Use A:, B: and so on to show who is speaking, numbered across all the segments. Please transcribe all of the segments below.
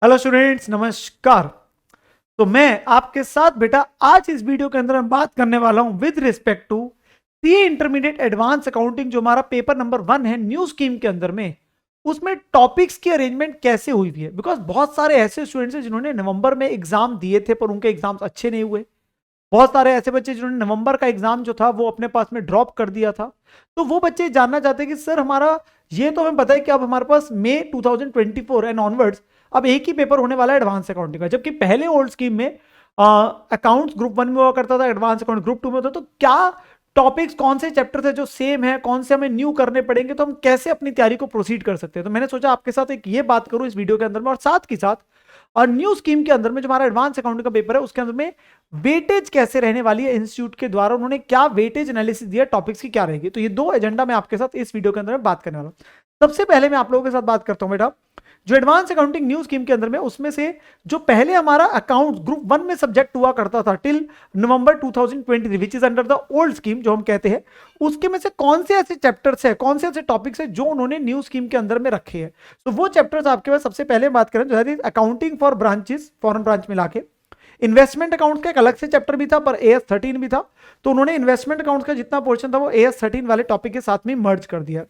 A: Hello students, नमस्कार। तो मैं आपके साथ बेटा आज इस वीडियो के अंदर मैं बात करने वाला हूं with respect to CA intermediate advance accounting, जो हमारा पेपर नंबर 1 है न्यू स्कीम के अंदर में। उसमें टॉपिक्स की अरेंजमेंट कैसे हुई हुई है, बिकॉज बहुत सारे ऐसे स्टूडेंट्स हैं जिन्होंने नवंबर में एग्जाम दिए थे पर उनके एग्जाम्स अच्छे नहीं हुए। बहुत सारे ऐसे बच्चे जिन्होंने नवंबर का एग्जाम जो था वो अपने पास में ड्रॉप कर दिया था। तो वो बच्चे जानना चाहते हैं कि सर हमारा ये तो हमें पता है कि अब हमारे पास मई 2024 एंड ऑनवर्ड्स अब एक ही पेपर होने वाला है एडवांस अकाउंटिंग का, जबकि पहले ओल्ड स्कीम में अकाउंट्स ग्रुप 1 में हुआ करता था, एडवांस अकाउंट ग्रुप 2 में होता। तो क्या टॉपिक्स, कौन से चैप्टर थे जो सेम है, कौन से हमें न्यू करने पड़ेंगे, तो हम कैसे अपनी तैयारी को प्रोसीड कर सकते हैं। तो मैंने सोचा आपके साथ एक ये बात करूं इस वीडियो के अंदर में, और साथ के साथ और न्यू स्कीम के अंदर में जो हमारा एडवांस अकाउंटिंग का पेपर है उसके अंदर में वेटेज कैसे रहने वाली है, इंस्टीट्यूट के द्वारा उन्होंने क्या वेटेज एनालिसिस दिया, टॉपिक्स की क्या रहेगी। तो ये दो एजेंडा मैं आपके साथ इस वीडियो के अंदर में बात करने वाला हूं। सबसे पहले मैं आप लोगों के साथ बात करता हूं बेटा, जो एडवांस अकाउंटिंग न्यू स्कीम के अंदर में उसमें से जो पहले हमारा अकाउंट ग्रुप 1 में सब्जेक्ट हुआ करता था till November 2023 which is under the old scheme जो हम कहते हैं, उसके में से कौन से ऐसे चैप्टर्स है, कौन से ऐसे टॉपिक्स है जो उन्होंने न्यू स्कीम के अंदर में रखे हैं। तो वो चैप्टर्स आपके पास सबसे पहले बात करें जो है accounting for branches, foreign branch मिला के इन्वेस्टमेंट अकाउंट का एक अलग से चैप्टर भी था पर AS13 भी था। तो उन्होंने इन्वेस्टमेंट अकाउंट का जितना पोर्शन था वो AS13 वाले टॉपिक के साथ में मर्ज कर दिया।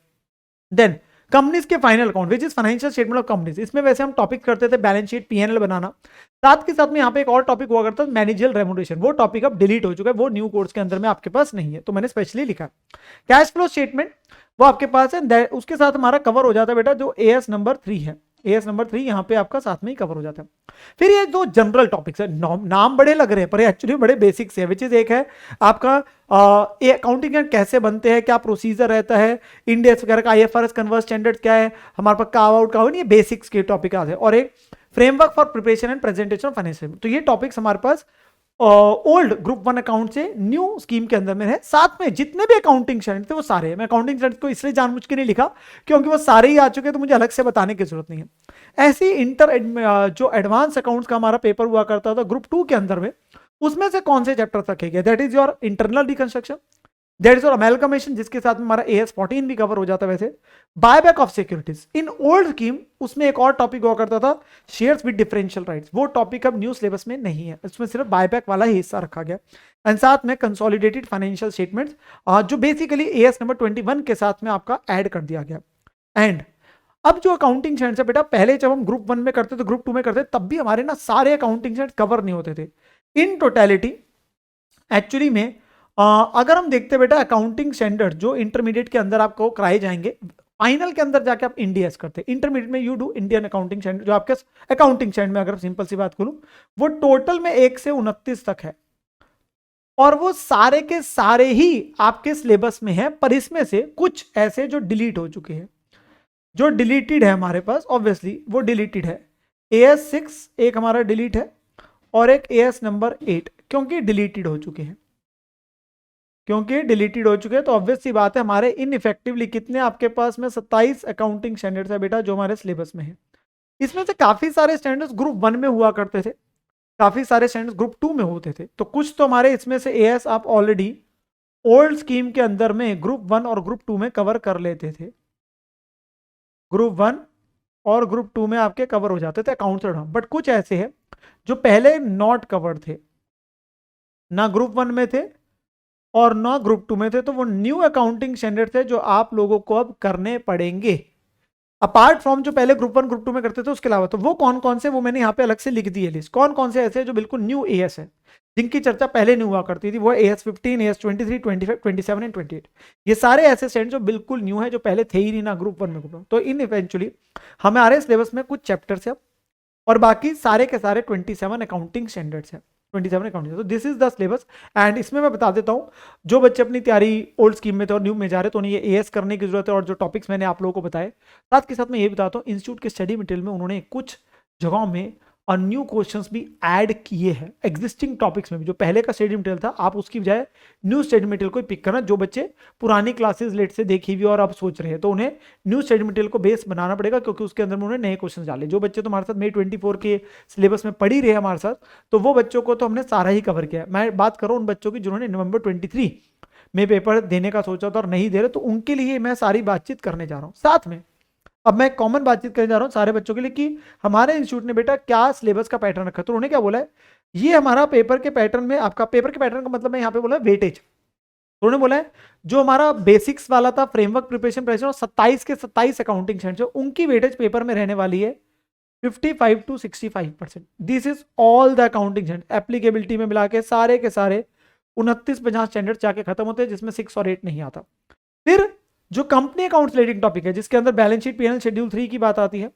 A: देन कंपनीज के final account which is financial statement of companies, इसमें वैसे हम टॉपिक करते थे बैलेंस शीट, पीएनएल बनाना। साथ के साथ में यहाँ पे एक और टॉपिक हुआ करता है मैनेजरियल रेमुनरेशन, वो टॉपिक अब डिलीट हो चुका है, वो न्यू कोर्स के अंदर में आपके पास नहीं है, तो मैंने स्पेशली लिखा। कैश फ्लो स्टेटमेंट वो आपके पास है, उसके साथ हमारा कवर हो जाता है बेटा जो AS नंबर 3 है। AS नंबर 3 यहाँ पे आपका साथ में ही कवर हो जाता है। फिर ये दो जनरल टॉपिक्स है, नाम बड़े लग रहे हैं पर एक्चुअली बड़े बेसिक्स है, विच इज एक है आपका अकाउंटिंग कैसे बनते हैं, क्या प्रोसीजर रहता है, इंडियस वगैरह का IFRS कन्वर्स स्टैंडर्ड क्या है, हमारे पास काव आउट का हो, ये बेसिक्स के टॉपिक आते हैं। और एक framework for preparation and presentation of financial, तो ये टॉपिक्स हमारे पास ओल्ड ग्रुप 1 अकाउंट से न्यू स्कीम के अंदर में है। साथ में जितने भी अकाउंटिंग स्टैंडर्ड थे वो सारे, मैं अकाउंटिंग स्टैंडर्ड को इसलिए जानबूझ के नहीं लिखा क्योंकि वो सारे ही आ चुके हैं, तो मुझे अलग से बताने की जरूरत नहीं है। ऐसी जो एडवांस अकाउंट्स का हमारा पेपर हुआ करता था ग्रुप 2 के अंदर में, उसमें से कौन से चैप्टर रखे गए, that is your internal reconstruction, that is your amalgamation, जिसके साथ में हमारा AS14 भी कवर हो जाता है। वैसे buyback of securities in old scheme, उसमें एक और टॉपिक हुआ करता था शेयर्स विद डिफरेंशियल राइट्स, वो टॉपिक अब न्यू सिलेबस में नहीं है, उसमें सिर्फ बायबैक वाला ही हिस्सा रखा गया। एंड साथ में कंसोलिडेटेड फाइनेंशियल स्टेटमेंट्स जो बेसिकली AS नंबर 21 के साथ में आपका ऐड कर दिया गया। एंड अब जो अकाउंटिंग स्टैंडर्ड्स है बेटा, पहले जब हम ग्रुप 1 में करते थे, ग्रुप 2 में करते तब भी हमारे ना सारे अकाउंटिंग स्टैंडर्ड्स कवर नहीं होते थे इन टोटलिटी। एक्चुअली में अगर हम देखते बेटा अकाउंटिंग स्टैंडर्ड जो इंटरमीडिएट के अंदर आपको कराए जाएंगे, फाइनल के अंदर जाके आप इंडियस करते हैं, इंटरमीडिएट में you do Indian accounting standard, जो आपके अकाउंटिंग स्टैंडर्ड में अगर सिंपल सी बात करूं वो टोटल में 1 से 29 तक है, और वो सारे के सारे ही आपके सिलेबस में है। पर इसमें से कुछ ऐसे जो डिलीट हो चुके हैं, जो डिलीटेड है हमारे पास, ऑब्वियसली वो डिलीटेड है। AS6 एक हमारा डिलीट है और एक AS नंबर 8, क्योंकि डिलीटेड हो चुके हैं, क्योंकि डिलीटेड हो चुके हैं तो ऑब्वियस सी बात है हमारे इनइफेक्टिवली कितने आपके पास में 27 अकाउंटिंग स्टैंडर्ड्स है बेटा जो हमारे सिलेबस में है। इसमें से काफी सारे स्टैंडर्ड्स ग्रुप 1 में हुआ करते थे, काफी सारे स्टैंडर्ड्स ग्रुप 2 में होते थे, तो कुछ तो हमारे इसमें से AS आप ऑलरेडी ओल्ड स्कीम के अंदर में ग्रुप 1 और ग्रुप 2 में कवर कर लेते थे। ग्रुप 1 और ग्रुप 2 में आपके कवर हो जाते थे अकाउंट्स, बट कुछ ऐसे हैं जो पहले नॉट कवर्ड थे, ना ग्रुप 1 में थे और ना ग्रुप 2 में थे, तो वो न्यू अकाउंटिंग स्टैंडर्ड थे जो आप लोगों को अब करने पड़ेंगे अपार्ट फ्रॉम जो पहले ग्रुप 1 ग्रुप 2 में करते थे उसके अलावा। तो वो कौन कौन से, वो मैंने यहाँ पे अलग से लिख दी है लिस्ट, कौन कौन से ऐसे जो बिल्कुल न्यू AS है, जिनकी चर्चा पहले नहीं हुआ करती थी, वो AS15 AS23 25 27 एंड 28, ये सारे ऐसे स्टैंड जो बिल्कुल न्यू है, जो पहले थे ही नहीं ना ग्रुप 1 में ग्रुप 2। तो इन इवेंचुअली हमारे सिलेबस में कुछ चैप्टर्स है और बाकी सारे के सारे 27 अकाउंटिंग स्टैंडर्ड्स है, 27 अकाउंटिंग। तो this is the syllabus. And इसमें मैं बता देता हूँ जो बच्चे अपनी तैयारी ओल्ड स्कीम में थे और न्यू में जा रहे तो उन्हें ये AS करने की जरूरत है, और जो टॉपिक्स मैंने आप लोगों को बताए, साथ के साथ मैं ये बताता हूँ इंस्टीट्यूट के स्टडी मटेरियल में उन्होंने कुछ जगहों में और न्यू क्वेश्चंस भी ऐड किए हैं एग्जिस्टिंग टॉपिक्स में भी। जो पहले का स्टडी मटेरियल था आप उसकी बजाय न्यू स्टडी मटेरियल को पिक करना, जो बच्चे पुरानी क्लासेस लेट से देखी हुई और अब सोच रहे हैं तो उन्हें न्यू स्टडी मटेरियल को बेस बनाना पड़ेगा, क्योंकि उसके अंदर में उन्होंने नए क्वेश्चन डाले। जो बच्चे तो हमारे साथ मई 24 के सिलेबस में पढ़ी रहे हमारे साथ, तो वो बच्चों को तो हमने सारा ही कवर किया है। मैं बात करूँ उन बच्चों की जिन्होंने नवंबर 23 में पेपर देने का सोचा था और नहीं दे रहे, तो उनके लिए मैं सारी बातचीत करने जा रहा हूँ। साथ में अब मैं कॉमन बातचीत करने जा रहा हूँ सारे बच्चों के लिए कि हमारे इंस्टीट्यूट ने बेटा क्या सिलेबस का पैटर्न रखा है। तो उन्होंने क्या बोला है, ये हमारा पेपर के पैटर्न में, आपका पेपर के पैटर्न का मतलब मैं यहाँ पे बोला वेटेज। उन्होंने बोला है जो हमारा बेसिक्स वाला था फ्रेमवर्क प्रिपरेशन और 27 के 27 अकाउंटिंग स्टैंडर्ड्स उनकी वेटेज पेपर में रहने वाली है 55 to 65%। This is all the accounting standard, applicability में मिला के सारे 29-50 स्टैंडर्ड जाके खत्म होते हैं, जिसमें 6 और 8 नहीं आता। फिर जो कंपनी अकाउंट्स रिलेटेड टॉपिक है, जिसके अंदर बैलेंस शीट पीएनएल शेड्यूल 3 की बात आती है,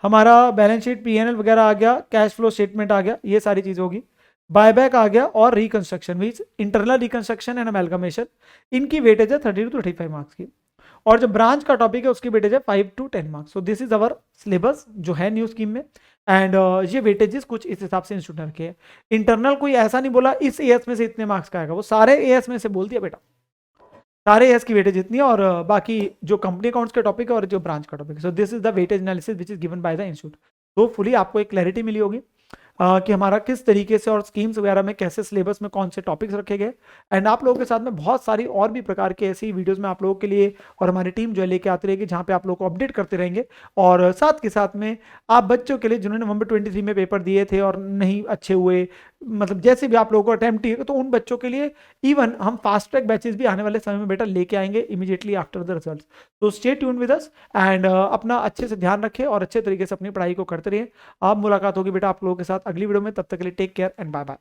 A: हमारा बैलेंस शीट पीएनएल वगैरह आ गया, कैश फ्लो स्टेटमेंट आ गया, ये सारी चीज होगी। बायबैक आ गया और reconstruction means internal reconstruction and amalgamation, इनकी वेटेज है 30 to 35 मार्क्स की। और जो ब्रांच का टॉपिक है उसकी वेटेज है 5 to 10 marks. So this is our syllabus जो है न्यू स्कीम में, एंड ये वेटेजेस कुछ इस हिसाब से इंस्टीट्यूट ने रखे हैं। इंटरनल कोई ऐसा नहीं बोला इस एएस में से इतने मार्क्स का आएगा, वो सारे एएस में से बोल दिया बेटा, सारे एएस की वेटेज इतनी है, और बाकी जो कंपनी अकाउंट्स का टॉपिक है और जो ब्रांच का टॉपिक है। So this is the weightage analysis which is given by the institute. तो फुली आपको एक क्लैरिटी मिली होगी कि हमारा किस तरीके से और स्कीम्स वगैरह में कैसे सिलेबस में कौन से टॉपिक्स रखे गए। एंड आप लोगों के साथ में बहुत सारी और भी प्रकार के ऐसी वीडियोस में आप लोगों के लिए और हमारी टीम जो है लेके आती रहेगी, जहां पे आप लोगों को अपडेट करते रहेंगे। और साथ के साथ में आप बच्चों के लिए जिन्होंने नवंबर 23 में पेपर दिए थे और नहीं अच्छे हुए, मतलब जैसे भी आप लोगों को अटेम्प्ट किए, तो उन बच्चों के लिए इवन हम फास्ट ट्रैक बैचेस भी आने वाले समय में बेटा लेके आएंगे इमीडिएटली आफ्टर द रिजल्ट। तो stay tune with us and अपना अच्छे से ध्यान रखें और अच्छे तरीके से अपनी पढ़ाई को करते रहिए। अब मुलाकात होगी बेटा आप लोगों के साथ अगली वीडियो में, तब तक के लिए take care and bye bye.